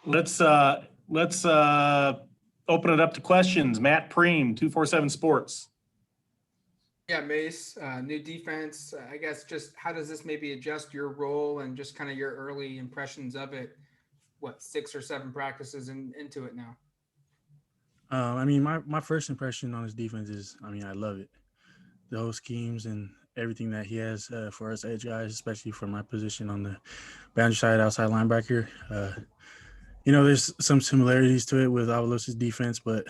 Let's open it up to questions. Matt Preem, 247 Sports. Yeah, Mase, new defense. I guess just how does this maybe adjust your role and just kind of your early impressions of it? What, 6 or 7 practices into it now? My first impression on his defense is, I love it. The whole schemes and everything that he has for us edge guys, especially for my position on the boundary side, outside linebacker. There's some similarities to it with Avalos' defense, but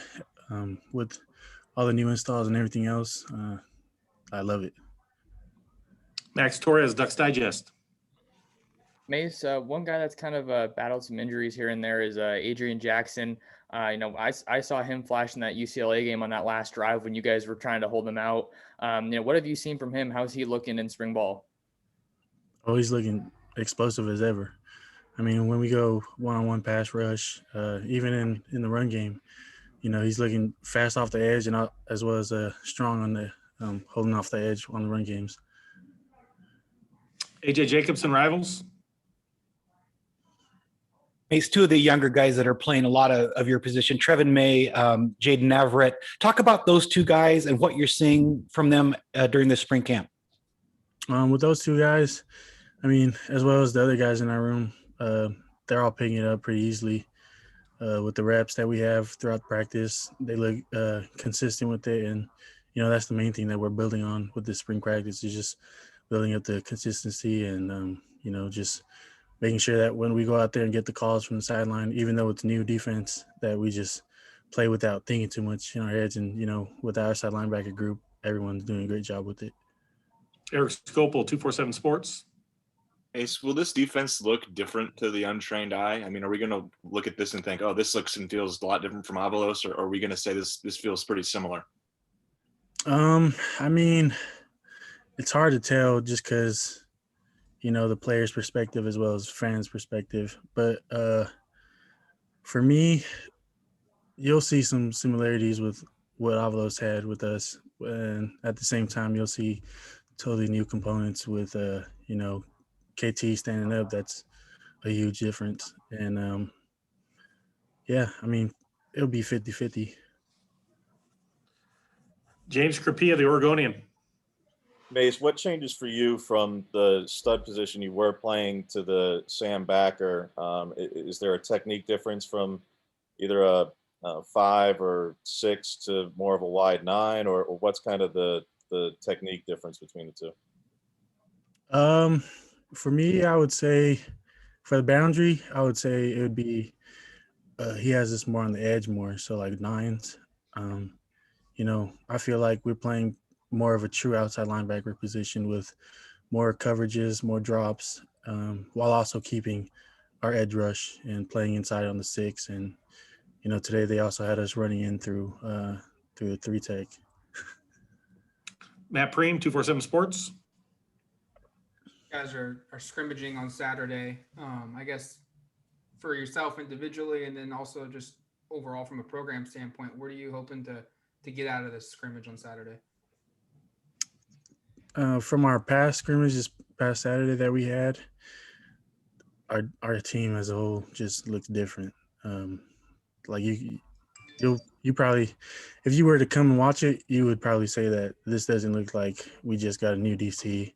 with all the new installs and everything else, I love it. Max Torres, Ducks Digest. Mase, one guy that's kind of battled some injuries here and there is Adrian Jackson. I saw him flash in that UCLA game on that last drive when you guys were trying to hold him out. What have you seen from him? How's he looking in spring ball? Oh, he's looking explosive as ever. When we go one-on-one pass rush, even in the run game, he's looking fast off the edge and as well as strong on the holding off the edge on the run games. AJ Jacobson, Rivals. It's two of the younger guys that are playing a lot of your position, Trevin May, Jaden Navarrete. Talk about those two guys and what you're seeing from them during the spring camp. With those two guys, as well as the other guys in our room, they're all picking it up pretty easily with the reps that we have throughout practice. They look consistent with it, and that's the main thing that we're building on with this spring practice is just building up the consistency and just making sure that when we go out there and get the calls from the sideline, even though it's new defense, that we just play without thinking too much in our heads. And with our side linebacker group, everyone's doing a great job with it. Eric Scopel, 247 Sports. Ace, will this defense look different to the untrained eye? Are we going to look at this and think, oh, this looks and feels a lot different from Avalos, or are we going to say this feels pretty similar? It's hard to tell just because, the player's perspective as well as fans' perspective. But for me, you'll see some similarities with what Avalos had with us. And at the same time, you'll see totally new components with, KT standing up. That's a huge difference. And, it'll be 50-50. James Crapia, the Oregonian. Mase, what changes for you from the stud position you were playing to the Sam backer? Is there a technique difference from either a 5 or 6 to more of a wide 9, or what's kind of the technique difference between the two? For me, I would say for the boundary, I would say it would be he has this more on the edge more, so like 9s. I feel like we're playing more of a true outside linebacker position with more coverages, more drops, while also keeping our edge rush and playing inside on the 6. And, today they also had us running in through the 3 tech. Matt Preem, 247 Sports. You guys are scrimmaging on Saturday. I guess for yourself individually and then also just overall from a program standpoint, what are you hoping to get out of this scrimmage on Saturday? From our past scrimmage this past Saturday that we had, our team as a whole just looks different. You probably, if you were to come and watch it, you would probably say that this doesn't look like we just got a new DC.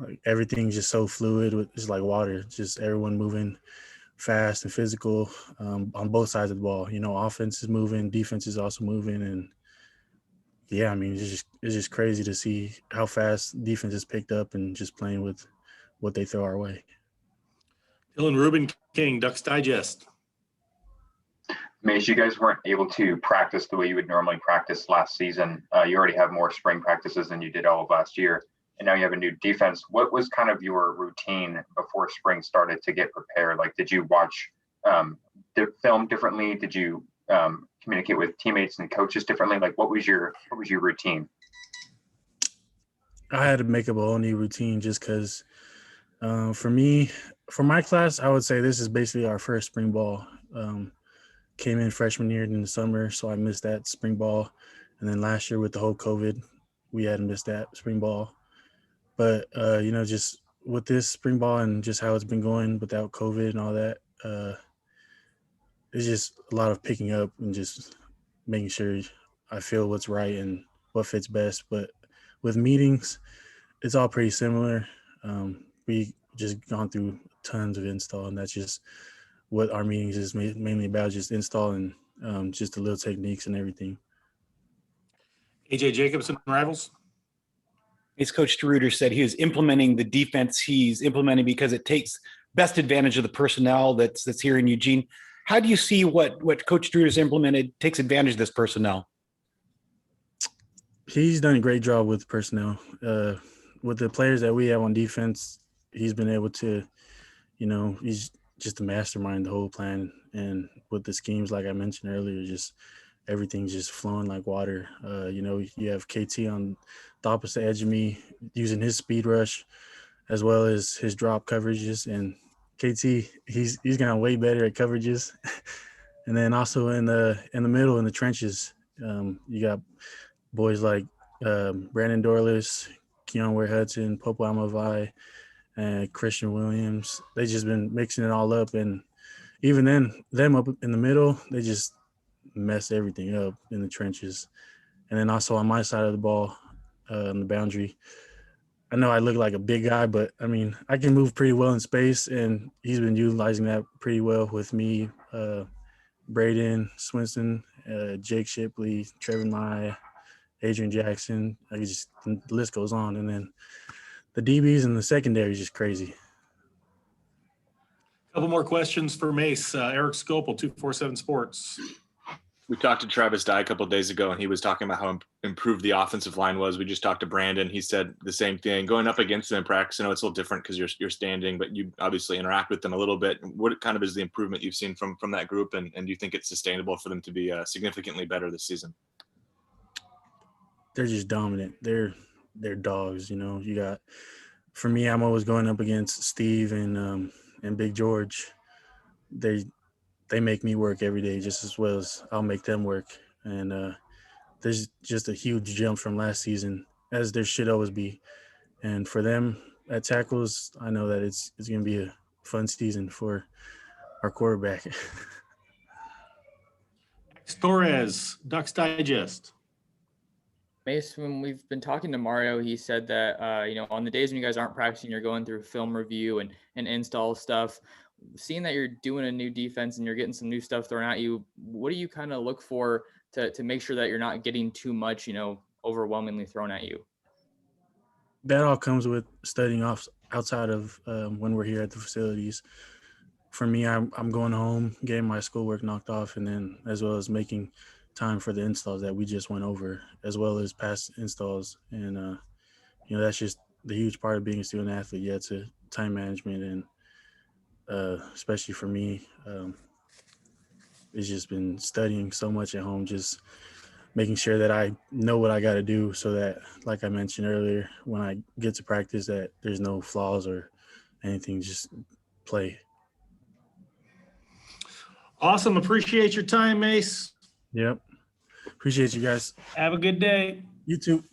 Like everything's just so fluid, it's like water. Just everyone moving fast and physical on both sides of the ball. Offense is moving, defense is also moving, and yeah, it's just crazy to see how fast defense is picked up and just playing with what they throw our way. Dylan Rubin King, Ducks Digest. Mase, you guys weren't able to practice the way you would normally practice last season. You already have more spring practices than you did all of last year, and now you have a new defense. What was kind of your routine before spring started to get prepared? Like, did you watch the film differently? Did you communicate with teammates and coaches differently? Like, what was your routine? I had to make up a whole new routine just because for me, for my class, I would say this is basically our first spring ball. Came in freshman year in the summer, so I missed that spring ball. And then last year with the whole COVID, we hadn't missed that spring ball. But, just with this spring ball and just how it's been going without COVID and all that, it's just a lot of picking up and just making sure I feel what's right and what fits best. But with meetings, it's all pretty similar. We just gone through tons of install, and that's just what our meetings is mainly about, just install and just the little techniques and everything. AJ Jacobson, Rivals. As Coach DeRuyter said, he was implementing the defense he's implementing because it takes best advantage of the personnel that's here in Eugene. How do you see what Coach DeRuyter's implemented takes advantage of this personnel? He's done a great job with personnel. With the players that we have on defense, he's been able to, he's just a mastermind, the whole plan. And with the schemes, like I mentioned earlier, just everything's just flowing like water. You have KT on the opposite edge of me using his speed rush as well as his drop coverages. And KT, he's gotten way better at coverages. And then also in the middle, in the trenches, you got boys like Brandon Dorless, Keon Ware-Hudson, Popo Amavai, and Christian Williams. They just been mixing it all up. And even then, them up in the middle, they just mess everything up in the trenches. And then also on my side of the ball, on the boundary, I know I look like a big guy, but I mean, I can move pretty well in space, and he's been utilizing that pretty well with me, Braden Swinson, Jake Shipley, Trevin Nye, Adrian Jackson. The list goes on. And then the DBs and the secondary is just crazy. Couple more questions for Mase. Eric Scopel, 247 Sports. We talked to Travis Dye a couple of days ago, and he was talking about how improved the offensive line was. We just talked to Brandon. He said the same thing. Going up against them in practice, I know it's a little different because you're standing, but you obviously interact with them a little bit. What kind of is the improvement you've seen from that group, and do you think it's sustainable for them to be significantly better this season? They're just dominant. They're dogs. You got, for me, I'm always going up against Steve and Big George. They make me work every day just as well as I'll make them work. And there's just a huge jump from last season, as there should always be. And for them at tackles, I know that it's going to be a fun season for our quarterback. Torres, Ducks Digest. Mase, when we've been talking to Mario, he said that, on the days when you guys aren't practicing, you're going through film review and install stuff. Seeing that you're doing a new defense and you're getting some new stuff thrown at you, what do you kind of look for to make sure that you're not getting too much, overwhelmingly thrown at you? That all comes with studying outside of when we're here at the facilities. For me, I'm going home, getting my schoolwork knocked off, and then as well as making time for the installs that we just went over, as well as past installs. And, that's just the huge part of being a student athlete. Yeah, it's a time management, and especially for me, it's just been studying so much at home, just making sure that I know what I got to do so that, like I mentioned earlier, when I get to practice, that there's no flaws or anything, just play. Awesome. Appreciate your time, Mase. Yep. Appreciate you guys. Have a good day. You too.